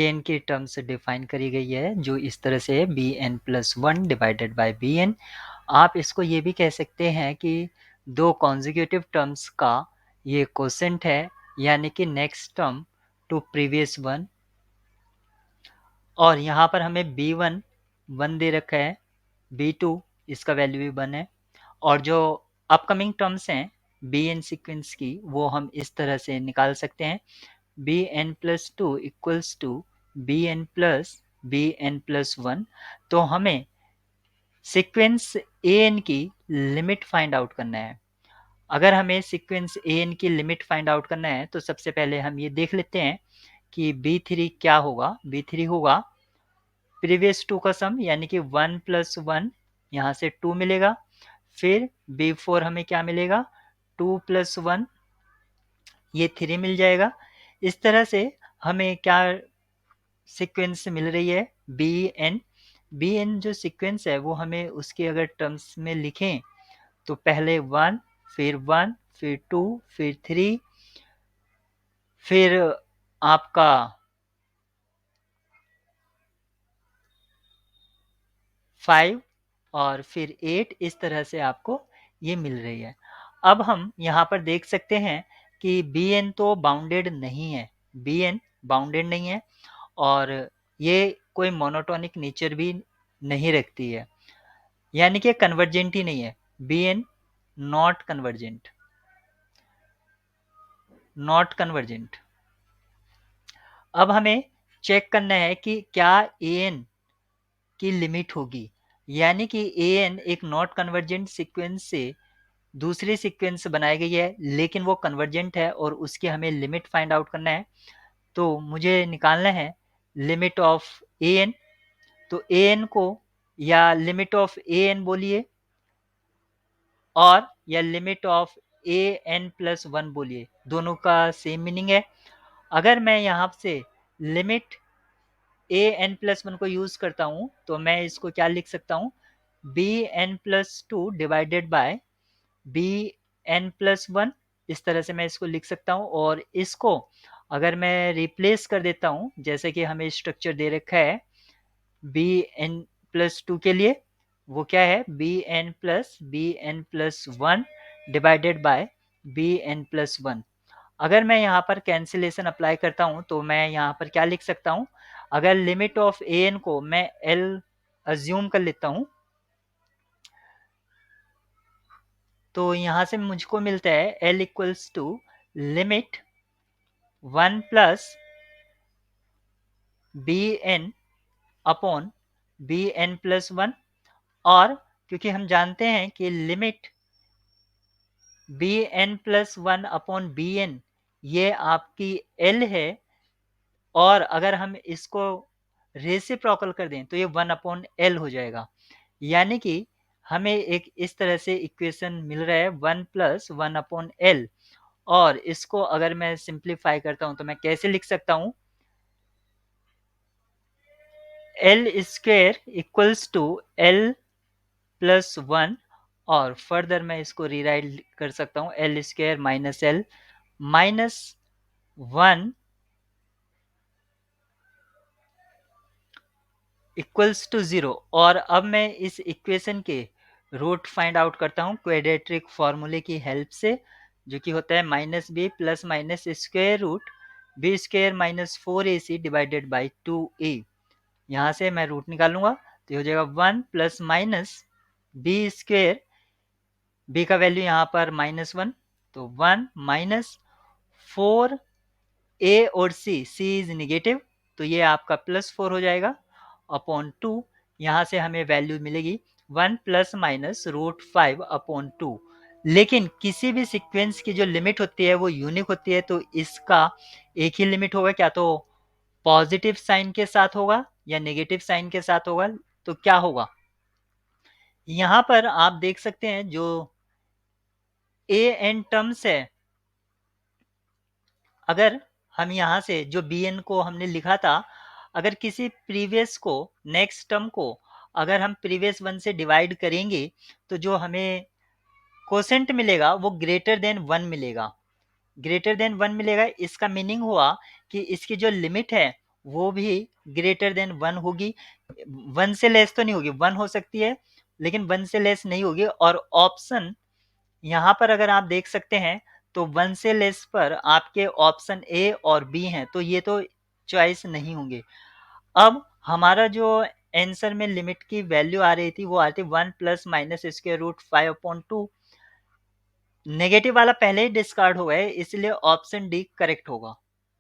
bn की terms define करी गई है जो इस तरह से bn plus 1 divided by bn। आप इसको ये भी कह सकते हैं कि दो कॉन्जिक्यूटिव टर्म्स का ये कोसेंट है, यानी कि next term to previous one. और यहाँ पर हमें b1 1 दे रखा है, b2 इसका वैल्यू भी 1 है, और जो अपकमिंग टर्म्स हैं bn सीक्वेंस की वो हम इस तरह से निकाल सकते हैं, bn plus 2 equals to bn plus 1। तो हमें सीक्वेंस an की लिमिट फाइंड आउट करना है। अगर हमें सीक्वेंस an की लिमिट फाइंड आउट करना है तो सबसे पहले हम ये देख लेते हैं कि b3 क्या होगा। b3 होगा प्रीवियस टू का सम, यानी कि 1 प्लस 1 यहाँ से 2 मिलेगा। फिर b4 हमें क्या मिलेगा, 2 प्लस 1 ये 3 मिल जाएगा। इस तरह से हमें क्या सीक्वेंस मिल रही है, bn जो सीक्वेंस है वो हमें उसके अगर टर्म्स में लिखें तो पहले 1 फिर 2 फिर 3 फिर आपका 5 और फिर 8, इस तरह से आपको ये मिल रही है। अब हम यहाँ पर देख सकते हैं कि bn तो बाउंडेड नहीं है, bn बाउंडेड नहीं है और ये कोई मोनोटोनिक नेचर भी नहीं रखती है, यानी कि कन्वर्जेंट ही नहीं है। bn not convergent, not convergent. अब हमें चेक करना है कि क्या an की लिमिट होगी, यानी कि an एक नॉट कन्वर्जेंट सीक्वेंस से दूसरी सीक्वेंस बनाई गई है लेकिन वो कन्वर्जेंट है और उसकी हमें लिमिट फाइंड आउट करना है। तो मुझे निकालना है लिमिट ऑफ an। तो an को या लिमिट ऑफ an बोलिए और या लिमिट ऑफ an प्लस 1 बोलिए, दोनों का सेम मीनिंग है। अगर मैं यहाँ से लिमिट an प्लस 1 को यूज करता हूँ तो मैं इसको क्या लिख सकता हूँ, bn plus 2 divided by bn plus 1, इस तरह से मैं इसको लिख सकता हूँ। और इसको अगर मैं रिप्लेस कर देता हूँ, जैसे कि हमें स्ट्रक्चर दे रखा है bn प्लस 2 के लिए, वो क्या है, bn plus 1 divided by bn plus 1। अगर मैं यहाँ पर कैंसिलेशन अप्लाई करता हूँ तो मैं यहाँ पर क्या लिख सकता हूँ, अगर लिमिट ऑफ an को मैं l अज्यूम कर लेता हूँ तो यहाँ से मुझको मिलता है l equals to limit 1 plus bn upon bn plus 1। और क्योंकि हम जानते हैं कि limit bn plus 1 upon bn ये आपकी l है, और अगर हम इसको रेसिप्रोकल कर दें तो ये 1 अपॉन l हो जाएगा, यानी कि हमें एक इस तरह से इक्वेशन मिल रहा है 1 प्लस 1 अपॉन l। और इसको अगर मैं सिंप्लीफाई करता हूं तो मैं कैसे लिख सकता हूं, l square equals to l plus 1। और फर्दर मैं इसको रीराइट कर सकता हूँ l square minus l minus 1 equals to 0। और अब मैं इस इक्वेशन के रूट फाइंड आउट करता हूँ क्वाड्रेटिक फॉर्मूले की हेल्प से, जो कि होता है minus B plus minus square root B square minus 4ac divided by 2a। यहाँ से मैं रूट निकालूंगा तो हो जाएगा 1 plus minus B square, B का वैल्यू यहाँ पर -1, तो 1 माइनस 4 ए और सी इज निगेटिव तो ये आपका +4 हो जाएगा अपॉन 2। यहाँ से हमें वैल्यू मिलेगी 1 प्लस माइनस √5 अपॉन 2। लेकिन किसी भी सीक्वेंस की जो लिमिट होती है वो यूनिक होती है, तो इसका एक ही लिमिट होगा, क्या तो पॉजिटिव साइन के साथ होगा या नेगेटिव साइन के साथ होगा। तो क्या होगा, यहाँ पर आप देख सकते हैं जो an टर्म्स है, अगर हम यहाँ से जो bn को हमने लिखा था, अगर किसी प्रीवियस को नेक्स्ट टर्म को अगर हम प्रीवियस वन से डिवाइड करेंगे तो जो हमें कोसेंट मिलेगा वो ग्रेटर देन 1 मिलेगा, ग्रेटर देन 1 मिलेगा। इसका मीनिंग हुआ कि इसकी जो लिमिट है वो भी ग्रेटर देन 1 होगी। 1 से लेस तो नहीं होगी, 1 हो सकती है लेकिन 1 से लेस नहीं होगी। और ऑप्शन यहाँ पर अगर आप देख सकते हैं तो 1 से लेस पर आपके ऑप्शन ए और बी हैं, तो ये तो चॉइस नहीं होंगे। अब हमारा जो आंसर में लिमिट की वैल्यू आ रही थी वो आ रही थी 1 plus minus square root 5/2। Negative वाला पहले ही डिस्कार्ड हो गया है, इसलिए ऑप्शन डी करेक्ट होगा।